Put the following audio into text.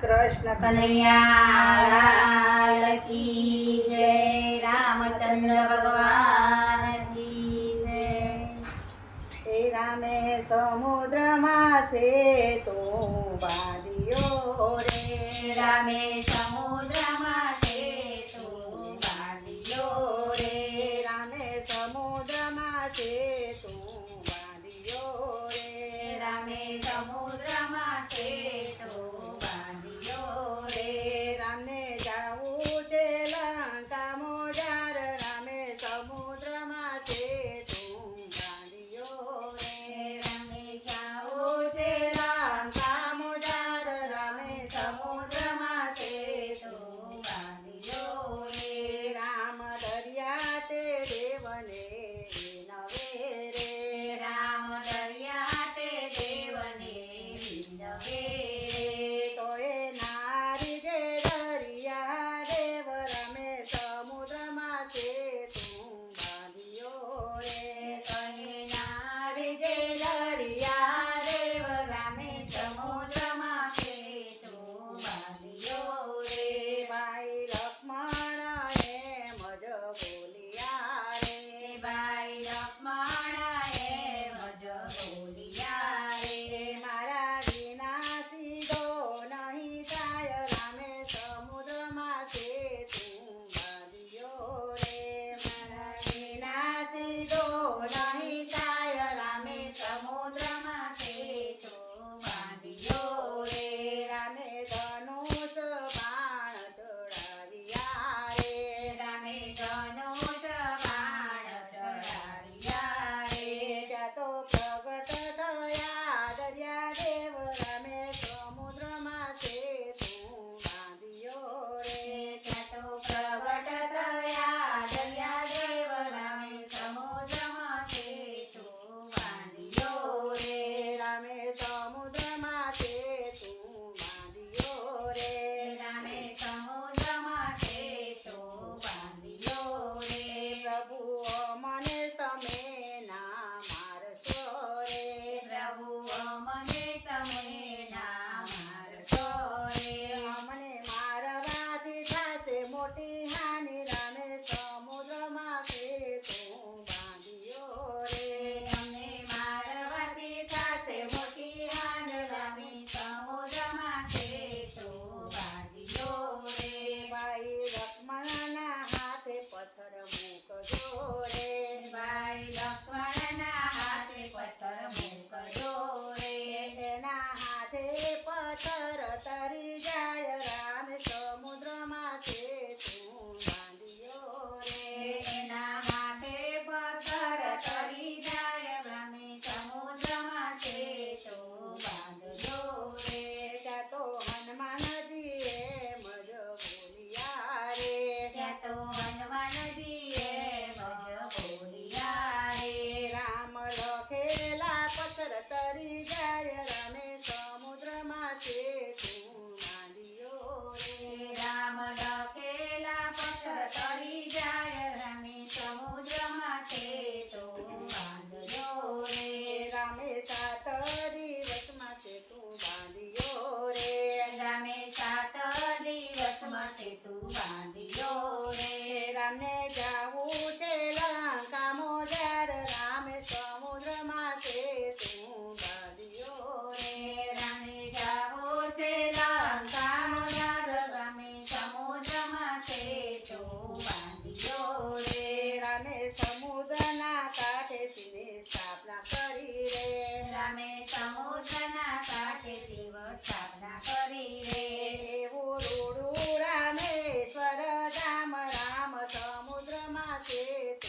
કૃષ્ણ કનૈયા લાલ કી જય, રામચંદ્ર ભગવાન કી જય. હે રામે સમુદ્રમાં સેતુ બાંધ્યો રે, રામે સમુદ્રમાં સેતુ બાંધ્યો રે, રામે સમુદ્રમાં સેતુ બાંધ્યો રે, રામે સમુદ્રમાં સેતુ બાંધ્યો રે, રામને જાવું છે લંકા મોજાર, રામે સમુદ્રમાં સેતુ બાંધ્યો રે, રામે જાવું છે લંકા મોજાર, રામે સમુદ્રમાં સેતુ બાંધ્યો રે, રામ દરિયા તે દેવને નવે રે, રામ દરિયા તે દેવને વિનવે રે, તોય નારી જે દરિયા દેવ, રમે સમુદ્રમાં સેતુ બાંધ્યો રે, કહે નારી જે દરિયા દેવ, રામે સમુદ્રમાં સેતુ બાંધ્યો રે, ભાઈ લક્ષ્મણ એમ જ બોલ્યા રે, ભાઈ લક્ષ્મણ એમ જ બોલ્યા રે, મારા વિના સીધો નહીં થાય, રામે સમુદ્રમાં સેતુ બાંધ્યો રે, મારા વિના સીધો નહીં થાય, રામે સમુદ્રમાં સેતુ બાંધ્યો રે, રામે ધનુષ બાણ ચડાવ્યા રે, રામે ધનુષ બાણ ચડાવ્યા રે, ત્યાં તો પ્રગટ થયા દરિયા દેવ, રામે સમુદ્રમાં સેતુ બાંધ્યો રે, ત્યાં તો પ્રગટ થયા દરિયા દેવ, રામે સમુદ્રમાં સેતુ બાંધ્યો રે, રામે સમુદ્રમાં સેતુ બાંધ્યો રે, રામે સમુદ્રમાં સેતુ બાંધ્યો રે, પ્રભુ મને તમે ના મારશો રે, પ્રભુ મને તમે ના મારશો રે, અમને મારવાથી થશે મોટી હાનિ, રામે સમુદ્રમાં સેતુ બાંધ્યો રે, તમને મારવાથી થશે મોટી હાન, રામે સમુદ્રમાં સેતુ બાંધ્યો રે, ભાઈ લક્ષ્મણના હાથે પથ્થર મૂકજો રે, ભાઈ લક્ષ્મણના હાથે પથ્થર મૂકજો રે, એના હાથે પથ્થર તરી જાય, રામે સમુદ્રમાં સેતુ બાંધ્યો રે, એના હાથે પથ્થર તરી જાય, રામે સમુદ્રમાં સેતુ બાંધ્યો રે, ત્યાં તો હનુમાનજી એમ જ બોલ્યા રે, ત્યાં તો હનુમાનજી એમ જ બોલ્યા રે, રામ લખેલા પથ્થર તરી જાય, રામે સમુદ્રમાં સેતુ બાંધ્યો રે, રામ લખેલા પથ્થર તરી જાય, રામે સમુદ્રમાં સેતુ બાંધ્યો રે, રામે 7 દિવસમાં સેતુ બાંધ્યો રે, રામે 7 દિવસમાં સેતુ બાંધ્યો રે, રામને જાવું છે લંકા મોજાર, રામે સમુદ્રમાં સેતુ બાંધ્યો રે, રામે જાવો છે લંકા મોજાર, રામે સમુદ્રમાં સેતુ બાંધ્યો રે, રામે સમુદ્રના કાંઠે શિવે સ્થાપના કરી રે, રામે સમુદ્રના કાંઠે શિવ સ્થાપના કરી રે, એવું રૂડું રામેશ્વર ધામ, રામ સમુદ્રમાં સેતુ